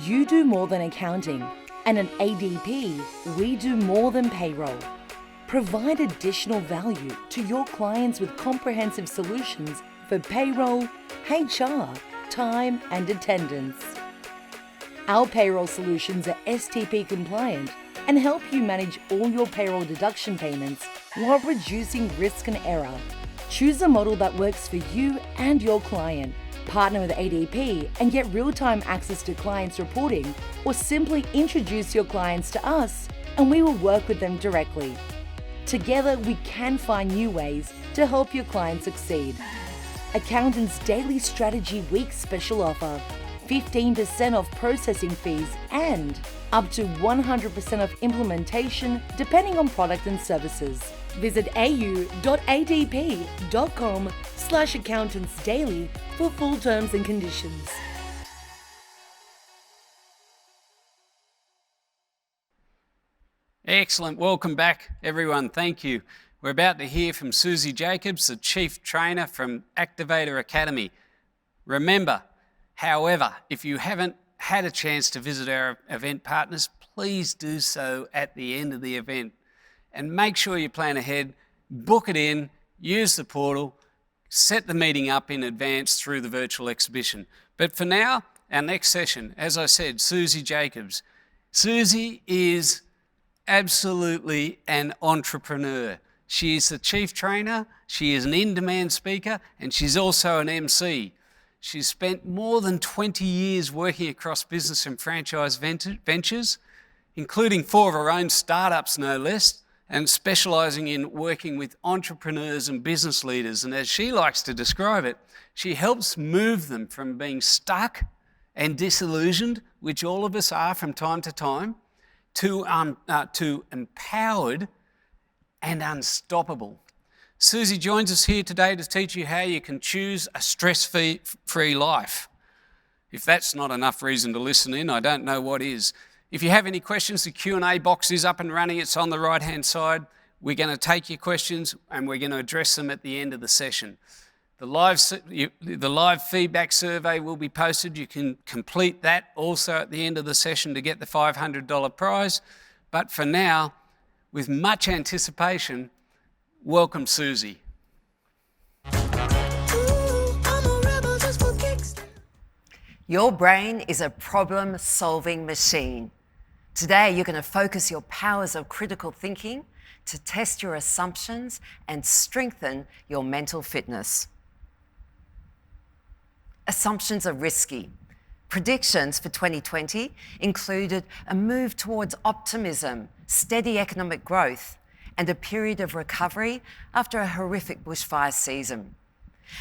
You do more than accounting, and at ADP, we do more than payroll. Provide additional value to your clients with comprehensive solutions for payroll, HR, time, and attendance. Our payroll solutions are STP compliant and help you manage all your payroll deduction payments while reducing risk and error. Choose a model that works for you and your client. Partner with ADP and get real-time access to clients' reporting, or simply introduce your clients to us and we will work with them directly. Together, we can find new ways to help your clients succeed. Accountant's Daily Strategy Week special offer: 15% off processing fees and up to 100% off implementation depending on product and services. Visit au.adp.com/accountantsdaily for full terms and conditions. Excellent. Welcome back, everyone. Thank you. We're about to hear from Suzy Jacobs, the Chief Trainer from Activator Academy. Remember, however, if you haven't had a chance to visit our event partners, please do so at the end of the event. And make sure you plan ahead, book it in, use the portal, set the meeting up in advance through the virtual exhibition. But for now, our next session, as I said, Suzy Jacobs. Suzy is absolutely an entrepreneur. She is the chief trainer, she is an in-demand speaker, and she's also an MC. She's spent more than 20 years working across business and franchise ventures, including 4 of her own startups, no less, and specialising in working with entrepreneurs and business leaders. And as she likes to describe it, she helps move them from being stuck and disillusioned, which all of us are from time to time, to empowered and unstoppable. Suzy joins us here today to teach you how you can choose a stress-free life. If that's not enough reason to listen in, I don't know what is. If you have any questions, the Q&A box is up and running. It's on the right-hand side. We're going to take your questions and we're going to address them at the end of the session. The live feedback survey will be posted. You can complete that also at the end of the session to get the $500 prize. But for now, with much anticipation, welcome Suzy. Your brain is a problem-solving machine. Today, you're going to focus your powers of critical thinking to test your assumptions and strengthen your mental fitness. Assumptions are risky. Predictions for 2020 included a move towards optimism, steady economic growth, and a period of recovery after a horrific bushfire season.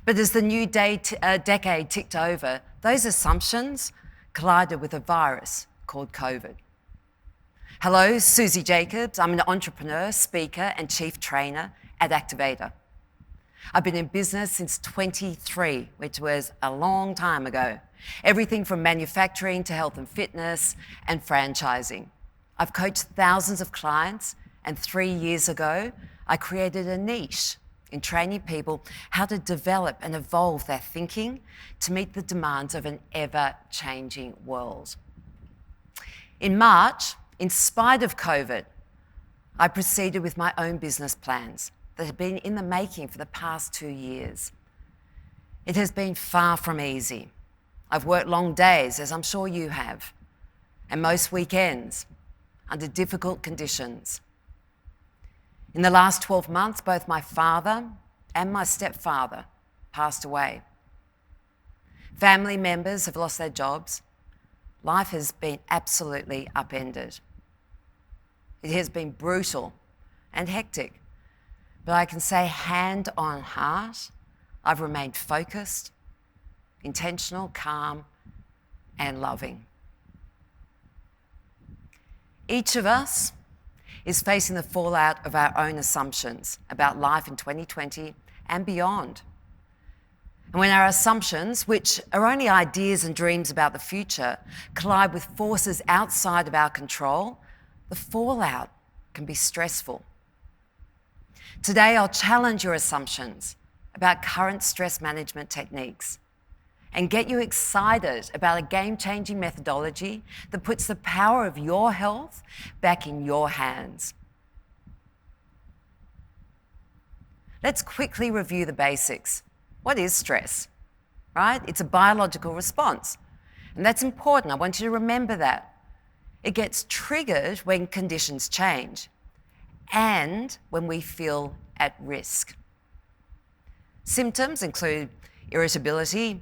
But as the new decade ticked over, those assumptions collided with a virus called COVID. Hello, Suzy Jacobs. I'm an entrepreneur, speaker, and chief trainer at Activator. I've been in business since 23, which was a long time ago. Everything from manufacturing to health and fitness and franchising. I've coached thousands of clients, and 3 years ago, I created a niche in training people how to develop and evolve their thinking to meet the demands of an ever-changing world. In March, in spite of COVID, I proceeded with my own business plans that have been in the making for the past 2 years. It has been far from easy. I've worked long days, as I'm sure you have, and most weekends under difficult conditions. In the last 12 months, both my father and my stepfather passed away. Family members have lost their jobs. Life has been absolutely upended. It has been brutal and hectic, but I can say hand on heart, I've remained focused, intentional, calm, and loving. Each of us is facing the fallout of our own assumptions about life in 2020 and beyond. And when our assumptions, which are only ideas and dreams about the future, collide with forces outside of our control, the fallout can be stressful. Today, I'll challenge your assumptions about current stress management techniques and get you excited about a game-changing methodology that puts the power of your health back in your hands. Let's quickly review the basics. What is stress? Right? It's a biological response. And that's important. I want you to remember that. It gets triggered when conditions change and when we feel at risk. Symptoms include irritability,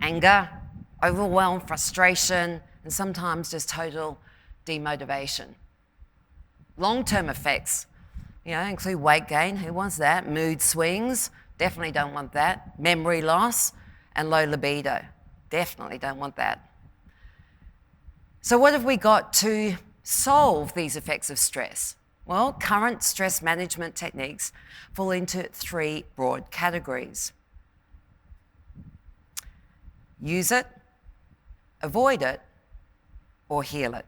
anger, overwhelm, frustration, and sometimes just total demotivation. Long-term effects, include weight gain, who wants that? Mood swings, definitely don't want that. Memory loss and low libido, definitely don't want that. So what have we got to solve these effects of stress? Well, current stress management techniques fall into 3 broad categories. Use it, avoid it, or heal it.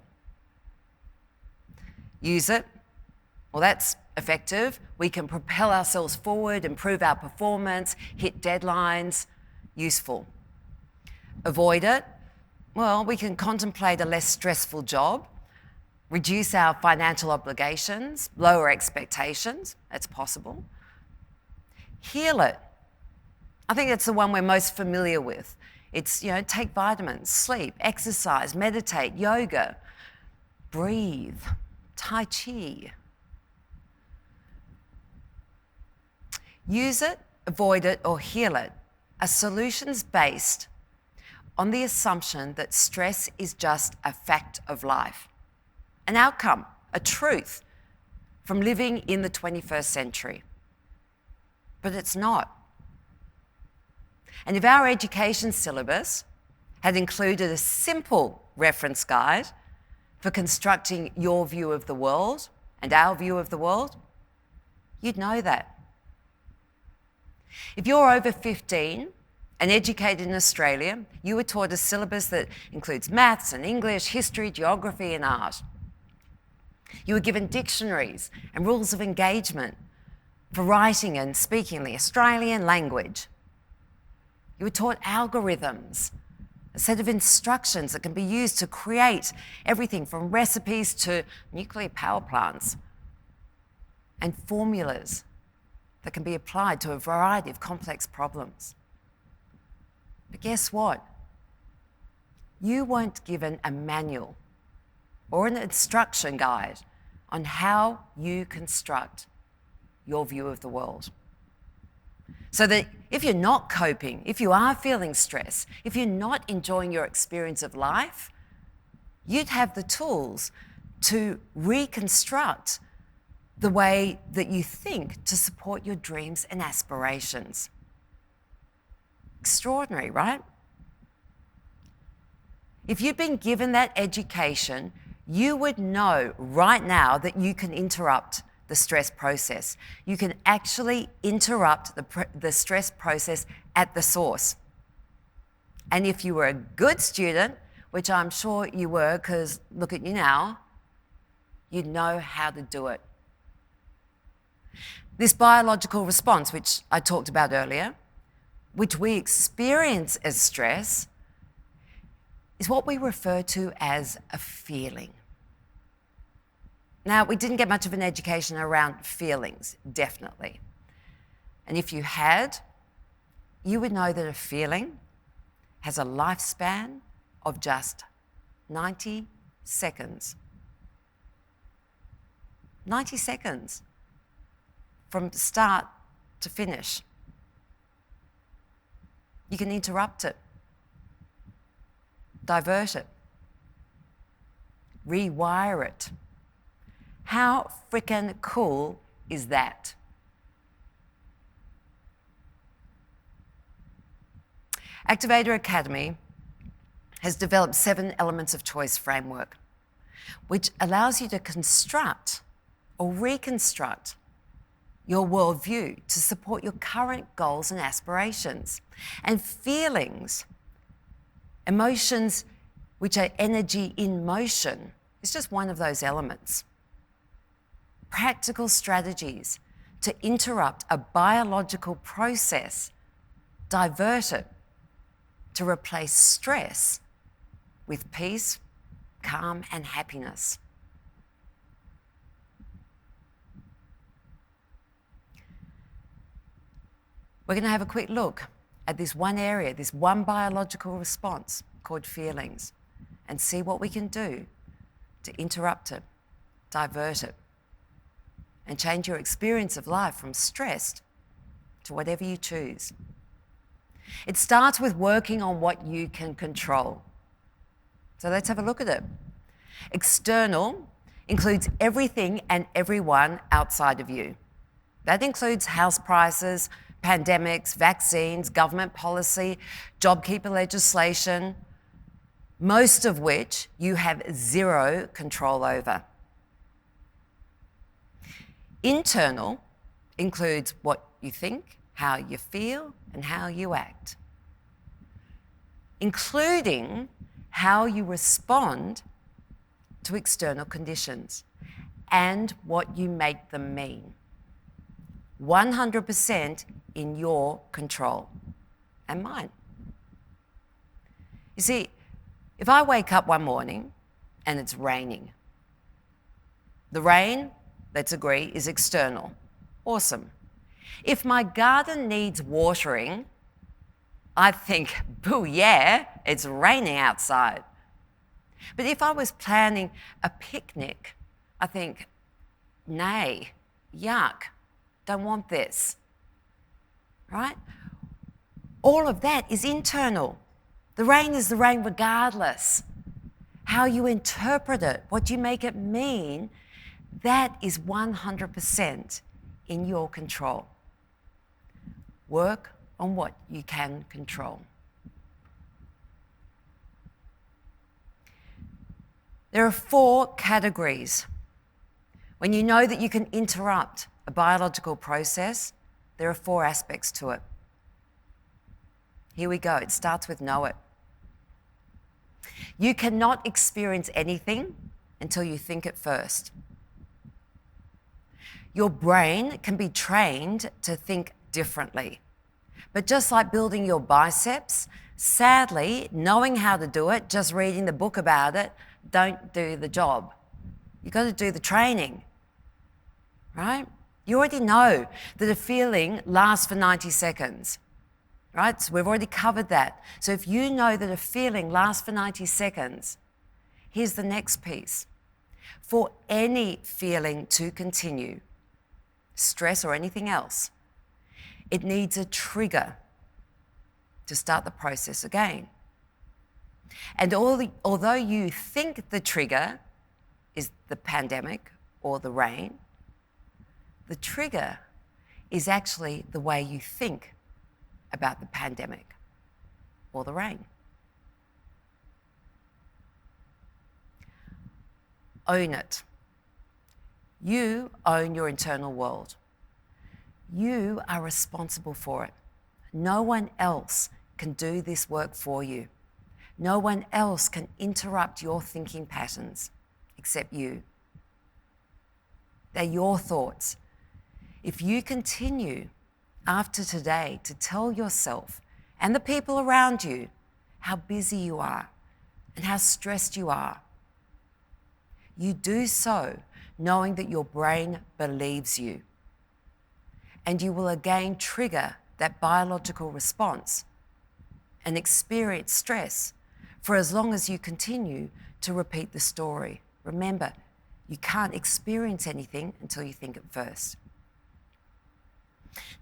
Use it, well, that's effective. We can propel ourselves forward, improve our performance, hit deadlines, useful. Avoid it, well, we can contemplate a less stressful job, reduce our financial obligations, lower expectations, that's possible. Heal it, I think that's the one we're most familiar with. It's, take vitamins, sleep, exercise, meditate, yoga, breathe, Tai Chi. Use it, avoid it, or heal it are solutions based on the assumption that stress is just a fact of life, an outcome, a truth from living in the 21st century. But it's not. And if our education syllabus had included a simple reference guide for constructing your view of the world and our view of the world, you'd know that. If you're over 15 and educated in Australia, you were taught a syllabus that includes maths and English, history, geography, and art. You were given dictionaries and rules of engagement for writing and speaking the Australian language. You were taught algorithms, a set of instructions that can be used to create everything from recipes to nuclear power plants, and formulas that can be applied to a variety of complex problems. But guess what? You weren't given a manual or an instruction guide on how you construct your view of the world. So that if you're not coping, if you are feeling stress, if you're not enjoying your experience of life, you'd have the tools to reconstruct the way that you think to support your dreams and aspirations. Extraordinary, right? If you'd been given that education, you would know right now that you can interrupt the stress process. You can actually interrupt the stress process at the source. And if you were a good student, which I'm sure you were, because look at you now, you'd know how to do it. This biological response, which I talked about earlier, which we experience as stress, is what we refer to as a feeling. Now, we didn't get much of an education around feelings, definitely. And if you had, you would know that a feeling has a lifespan of just 90 seconds. 90 seconds from start to finish. You can interrupt it, divert it, rewire it. How frickin' cool is that? Activator Academy has developed 7 elements of choice framework, which allows you to construct or reconstruct your worldview to support your current goals and aspirations. And feelings, emotions which are energy in motion, is just one of those elements. Practical strategies to interrupt a biological process, divert it, to replace stress with peace, calm, and happiness. We're going to have a quick look at this one area, this one biological response called feelings, and see what we can do to interrupt it, divert it, and change your experience of life from stressed to whatever you choose. It starts with working on what you can control. So let's have a look at it. External includes everything and everyone outside of you. That includes house prices, pandemics, vaccines, government policy, JobKeeper legislation, most of which you have zero control over. Internal includes what you think, how you feel, and how you act, including how you respond to external conditions and what you make them mean. 100% in your control and mine. You see, if I wake up one morning and it's raining, the rain, let's agree, is external. Awesome. If my garden needs watering, I think, boo, yeah, it's raining outside. But if I was planning a picnic, I think, nay, yuck, don't want this, right? All of that is internal. The rain is the rain regardless. How you interpret it, what you make it mean, that is 100% in your control. Work on what you can control. There are 4 categories. When you know that you can interrupt a biological process, there are 4 aspects to it. Here we go. It starts with know it. You cannot experience anything until you think it first. Your brain can be trained to think differently. But just like building your biceps, sadly, knowing how to do it, just reading the book about it, don't do the job. You've got to do the training, right? You already know that a feeling lasts for 90 seconds, right? So we've already covered that. So if you know that a feeling lasts for 90 seconds, here's the next piece. For any feeling to continue, stress or anything else, it needs a trigger to start the process again. And although you think the trigger is the pandemic or the rain, the trigger is actually the way you think about the pandemic or the rain. Own it. You own your internal world. You are responsible for it. No one else can do this work for you. No one else can interrupt your thinking patterns except you. They're your thoughts. If you continue after today to tell yourself and the people around you how busy you are and how stressed you are, you do so knowing that your brain believes you. And you will again trigger that biological response and experience stress for as long as you continue to repeat the story. Remember, you can't experience anything until you think it first.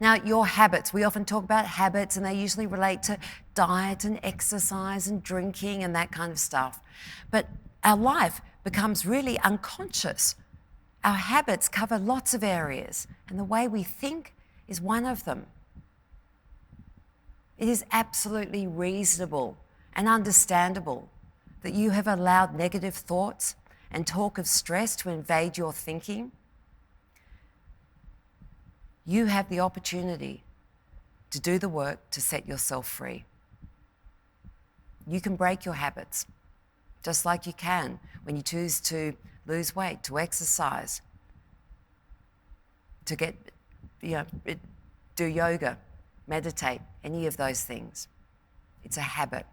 Now, your habits. We often talk about habits and they usually relate to diet and exercise and drinking and that kind of stuff. But our life becomes really unconscious. Our habits cover lots of areas, and the way we think is one of them. It is absolutely reasonable and understandable that you have allowed negative thoughts and talk of stress to invade your thinking. You have the opportunity to do the work to set yourself free. You can break your habits, just like you can when you choose to lose weight, to exercise, to do yoga, meditate, any of those things. It's a habit,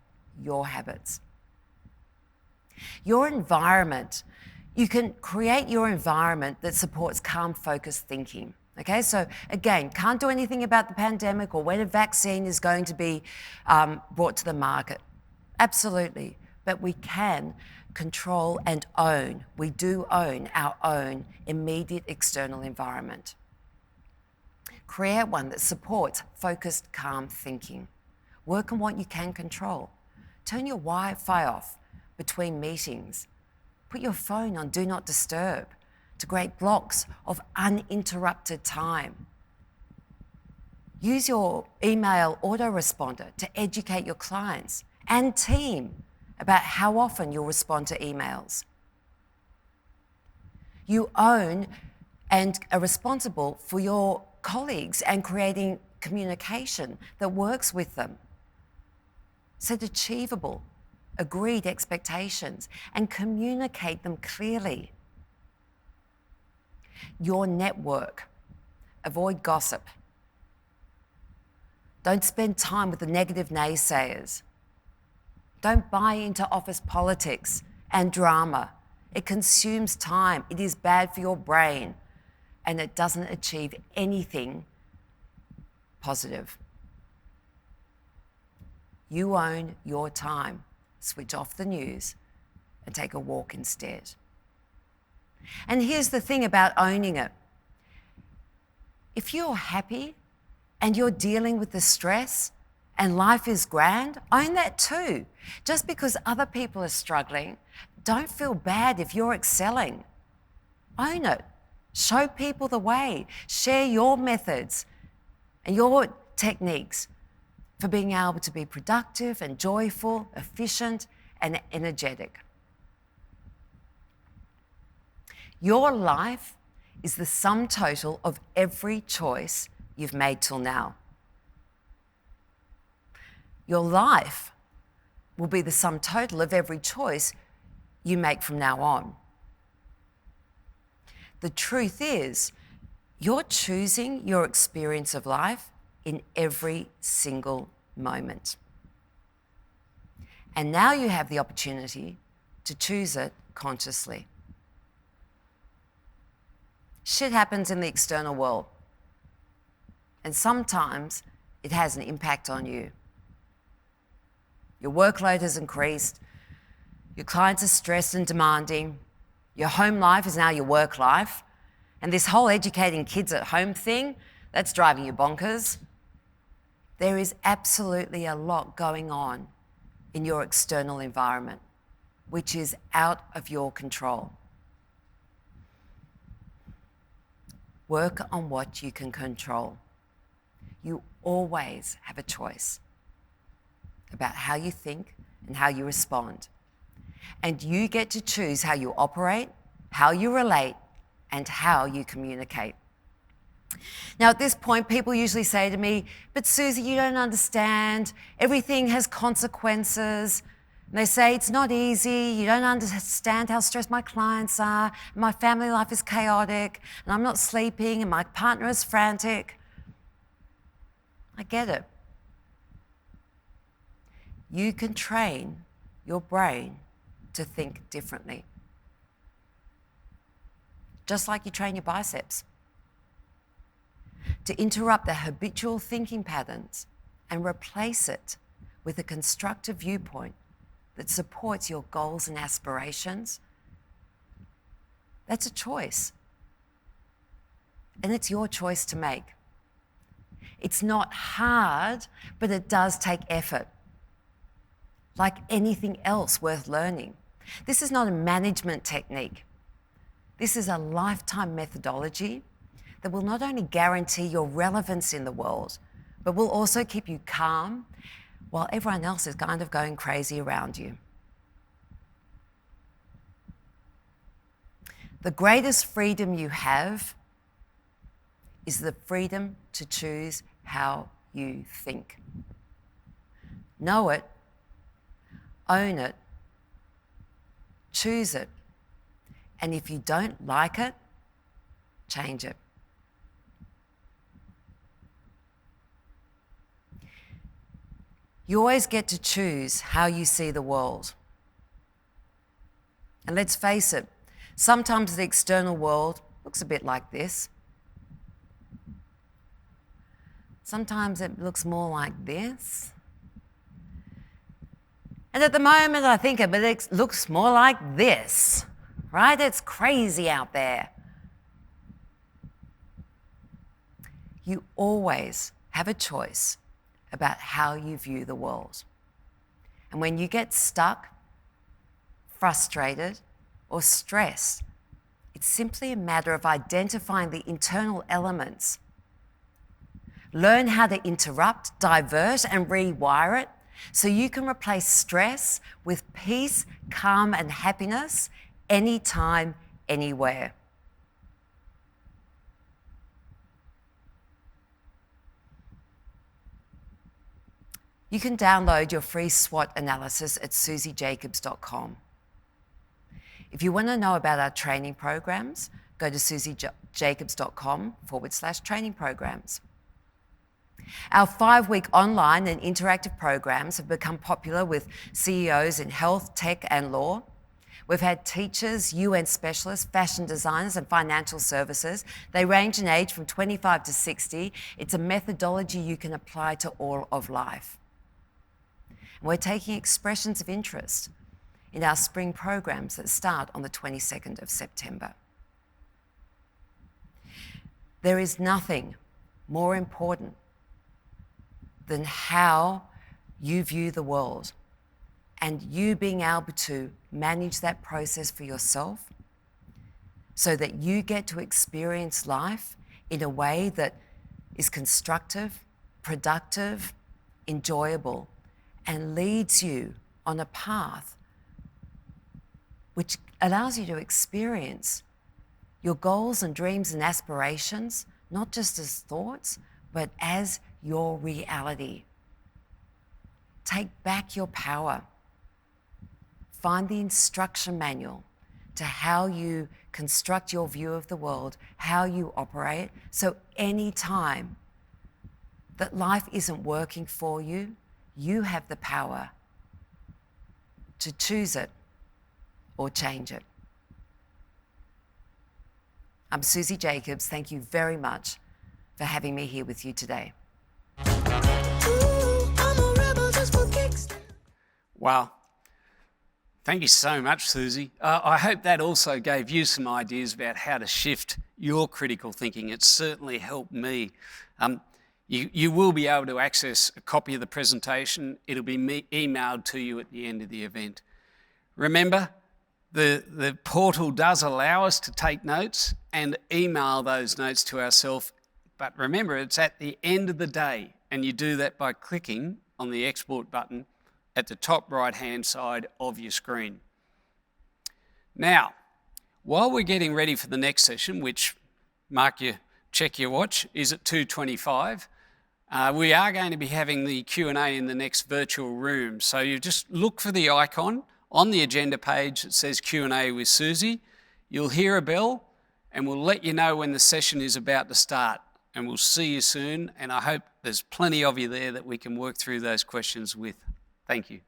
your habits. Your environment, you can create your environment that supports calm, focused thinking. Okay, so again, can't do anything about the pandemic or when a vaccine is going to be brought to the market. Absolutely, but we can control and own. We do own our own immediate external environment. Create one that supports focused, calm thinking. Work on what you can control. Turn your Wi-Fi off between meetings. Put your phone on Do Not Disturb to create blocks of uninterrupted time. Use your email autoresponder to educate your clients and team about how often you'll respond to emails. You own and are responsible for your colleagues and creating communication that works with them. Set achievable, agreed expectations and communicate them clearly. Your network. Avoid gossip. Don't spend time with the negative naysayers. Don't buy into office politics and drama. It consumes time. It is bad for your brain and it doesn't achieve anything positive. You own your time. Switch off the news and take a walk instead. And here's the thing about owning it. If you're happy and you're dealing with the stress and life is grand, own that too. Just because other people are struggling, don't feel bad if you're excelling. Own it. Show people the way. Share your methods and your techniques for being able to be productive and joyful, efficient and energetic. Your life is the sum total of every choice you've made till now. Your life will be the sum total of every choice you make from now on. The truth is, you're choosing your experience of life in every single moment. And now you have the opportunity to choose it consciously. Shit happens in the external world, and sometimes it has an impact on you. Your workload has increased, your clients are stressed and demanding, your home life is now your work life, and this whole educating kids at home thing, that's driving you bonkers. There is absolutely a lot going on in your external environment, which is out of your control. Work on what you can control. You always have a choice about how you think and how you respond. And you get to choose how you operate, how you relate, and how you communicate. Now, at this point, people usually say to me, but Suzy, you don't understand. Everything has consequences. And they say, it's not easy. You don't understand how stressed my clients are. My family life is chaotic, and I'm not sleeping, and my partner is frantic. I get it. You can train your brain to think differently. Just like you train your biceps. To interrupt the habitual thinking patterns and replace it with a constructive viewpoint that supports your goals and aspirations, that's a choice. And it's your choice to make. It's not hard, but it does take effort. Like anything else worth learning. This is not a management technique. This is a lifetime methodology that will not only guarantee your relevance in the world, but will also keep you calm while everyone else is kind of going crazy around you. The greatest freedom you have is the freedom to choose how you think. Know it, own it, choose it, and if you don't like it, change it. You always get to choose how you see the world. And let's face it, sometimes the external world looks a bit like this. Sometimes it looks more like this. And at the moment, I think it looks more like this, right? It's crazy out there. You always have a choice about how you view the world. And when you get stuck, frustrated, or stressed, it's simply a matter of identifying the internal elements. Learn how to interrupt, divert, and rewire it so you can replace stress with peace, calm, and happiness anytime, anywhere. You can download your free SWOT analysis at suzyjacobs.com. If you want to know about our training programs, go to suzyjacobs.com/training programs. Our 5-week online and interactive programs have become popular with CEOs in health, tech, and law. We've had teachers, UN specialists, fashion designers, and financial services. They range in age from 25 to 60. It's a methodology you can apply to all of life. We're taking expressions of interest in our spring programs that start on the 22nd of September. There is nothing more important than how you view the world and you being able to manage that process for yourself so that you get to experience life in a way that is constructive, productive, enjoyable, and leads you on a path which allows you to experience your goals and dreams and aspirations, not just as thoughts, but as your reality. Take back your power. Find the instruction manual to how you construct your view of the world, how you operate, so any time that life isn't working for you, you have the power to choose it or change it. I'm Suzy Jacobs. Thank you very much for having me here with you today. Wow. Thank you so much, Suzy. I hope that also gave you some ideas about how to shift your critical thinking. It certainly helped me. You will be able to access a copy of the presentation. It'll be emailed to you at the end of the event. Remember, the portal does allow us to take notes and email those notes to ourselves. But remember, it's at the end of the day, and you do that by clicking on the export button at the top right-hand side of your screen. Now, while we're getting ready for the next session, which, check your watch, is at 2:25, we are going to be having the Q&A in the next virtual room. So you just look for the icon on the agenda page that says Q&A with Suzy. You'll hear a bell, and we'll let you know when the session is about to start. And we'll see you soon, and I hope there's plenty of you there that we can work through those questions with. Thank you.